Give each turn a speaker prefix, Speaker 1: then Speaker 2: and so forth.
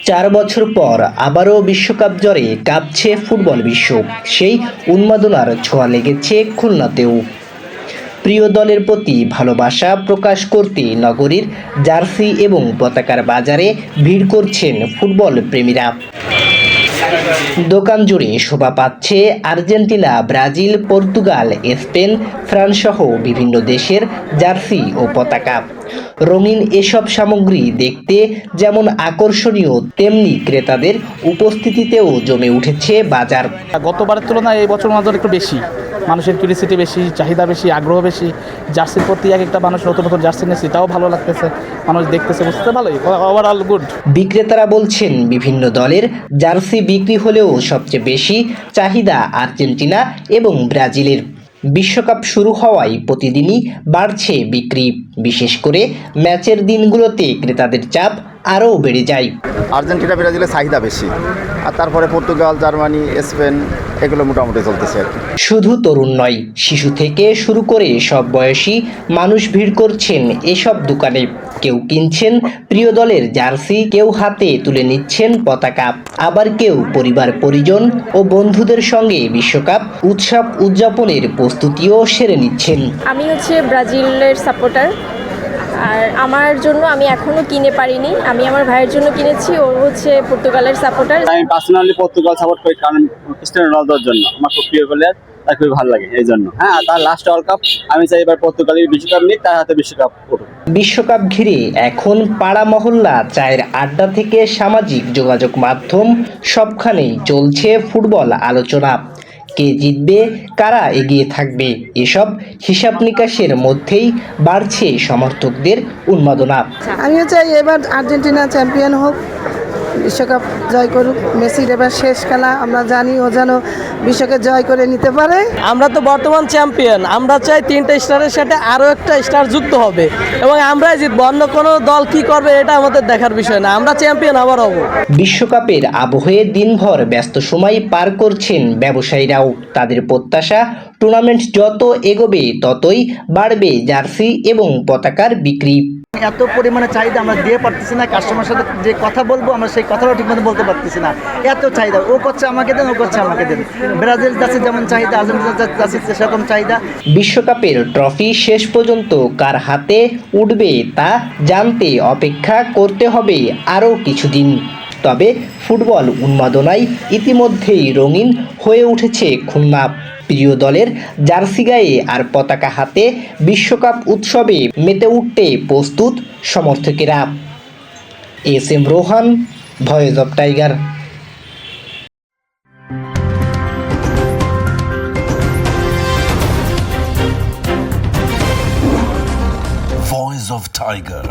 Speaker 1: 4 বছর পর আবারও বিশ্বকাপ জ্বরে কাঁপছে ফুটবল বিশ্ব। সেই উন্মাদনার ছোঁয়া লেগেছে খুলনাতেও। প্রিয় দলের প্রতি ভালোবাসা প্রকাশ করতে নগরীর জার্সি এবং পতাকার বাজারে ভিড় করছেন ফুটবল প্রেমীরা। দোকান জুড়ে শোভা পাচ্ছে Argentina, Brazil, Portugal, Spain, France সহ বিভিন্ন দেশের জার্সি ও পতাকা। রঙিন এসব সামগ্রী দেখতে যেমন আকর্ষণীয়, তেমনি ক্রেতাদের উপস্থিতিতেও জমে উঠেছে বাজার।
Speaker 2: গতবারের তুলনায় এই বছর আমাদের একটু বেশি, মানুষের কিউরিসিটি বেশি, চাহিদা বেশি, আগ্রহ বেশি। জার্সির প্রতি এক একটা মানুষ নতুন নতুন জার্সি নিয়েছে, এটাও ভালো লাগতেছে, মানুষ দেখতেছে, বুঝতে ভালোই, ওভারঅল গুড।
Speaker 1: বিক্রেতারা বলছেন, বিভিন্ন দলের জার্সি বিক্রি হলেও সবচেয়ে বেশি চাহিদা আর্জেন্টিনা এবং ব্রাজিলের। বিশ্বকাপ শুরু হওয়ায় প্রতিদিনই বাড়ছে বিক্রি, বিশেষ করে ম্যাচের দিনগুলোতে ক্রেতাদের চাপ আরও বেড়ে যায়।
Speaker 3: আর্জেন্টিনা, ব্রাজিলের চাহিদা বেশি, আর তারপরে পর্তুগাল, জার্মানি, স্পেন, এগুলো মোটামুটি চলতেছে আর কি।
Speaker 1: শুধু তরুণ নয়, শিশু থেকে শুরু করে সব বয়সী মানুষ ভিড় করছেন এসব দোকানে। কেউ কিনছেন প্রিয় দলের জার্সি, কেউ হাতে তুলে নিচ্ছেন পতাকা, আবার কেউ পরিবার পরিজন ও বন্ধুদের সঙ্গে বিশ্বকাপ উৎসব উদযাপনের প্রস্তুতিও সেরে নিচ্ছেন।
Speaker 4: আমি ব্রাজিলের সাপোর্টার, আর আমার জন্য আমি এখনো কিনে পারিনি। আমি আমার ভাইয়ের জন্য কিনেছি, ও পর্তুগালের সাপোর্টার।
Speaker 5: আমি পার্সোনালি পর্তুগাল সাপোর্ট করি, কারণ ক্রিস্টিয়ানো রোনালদোর জন্য আমার খুব প্রিয় প্লেয়ার, তার খুবই ভালো লাগে এই জন্য। হ্যাঁ, তার লাস্ট ওয়ার্ল্ড কাপ, আমি চাই এবার পর্তুগালের বিশ্বকাপ নিক, তার হাতে বিশ্বকাপ উঠুক।
Speaker 1: বিশ্বকাপ ঘিরে এখন পাড়া মহল্লা, চায়ের আড্ডা থেকে সামাজিক যোগাযোগ মাধ্যম, সবখানেই চলছে ফুটবল আলোচনা। কে জিতবে, কারা এগিয়ে থাকবে, এসব হিসাব নিকাশের মধ্যেই বাড়ছে সমর্থকদের উন্মাদনা।
Speaker 6: আমিও চাই এবার আর্জেন্টিনা চ্যাম্পিয়ন হোক, বিশ্বকাপ জয় করুক। মেসির এবার শেষ খেলা, আমরা জানি ও যেন বিশ্বকে জয় করে নিতে পারে।
Speaker 7: আমরা তো বর্তমান চ্যাম্পিয়ন, আমরা চাই 3টা স্টারের সাথে আরও একটা স্টার যুক্ত হবে এবং আমরাই জিতবো। অন্য কোনো দল কি করবে এটা আমাদের দেখার বিষয় না, আমরা চ্যাম্পিয়ন আবার হব।
Speaker 1: বিশ্বকাপের আবহে দিনভর ব্যস্ত সময় পার করছেন ব্যবসায়ীরাও। তাদের প্রত্যাশা, টুর্নামেন্ট যত এগোবে ততই বাড়বে জার্সি এবং পতাকার বিক্রি।
Speaker 8: এত পরিমাণে চাহিদা আমরা দিয়ে পারতেছি না, কাস্টমার সাথে যে কথা বলবো আমরা সেই কথাটাও ঠিকমতো বলতে পারতেছি না, এত চাহিদা। ও করছে আমাকে দেন, ও করছে আমাকে দেন। ব্রাজিল যাচ্ছে যেমন চাহিদা, আর্জেন্টিনা যাচ্ছে সেরকম চাহিদা।
Speaker 1: বিশ্বকাপের ট্রফি শেষ পর্যন্ত কার হাতে উঠবে তা জানতে অপেক্ষা করতে হবে আরও কিছুদিন। তবে ফুটবল উন্মাদনায় ইতিমধ্যেই রঙিন হয়ে উঠেছে খুলনা। প্রিয় দলের জার্সি গায়ে আর পতাকা হাতে বিশ্বকাপ উৎসবে মেতে উঠতে প্রস্তুত সমর্থকেরা। S M Rohan, voice of tiger.
Speaker 9: Voice of Tiger.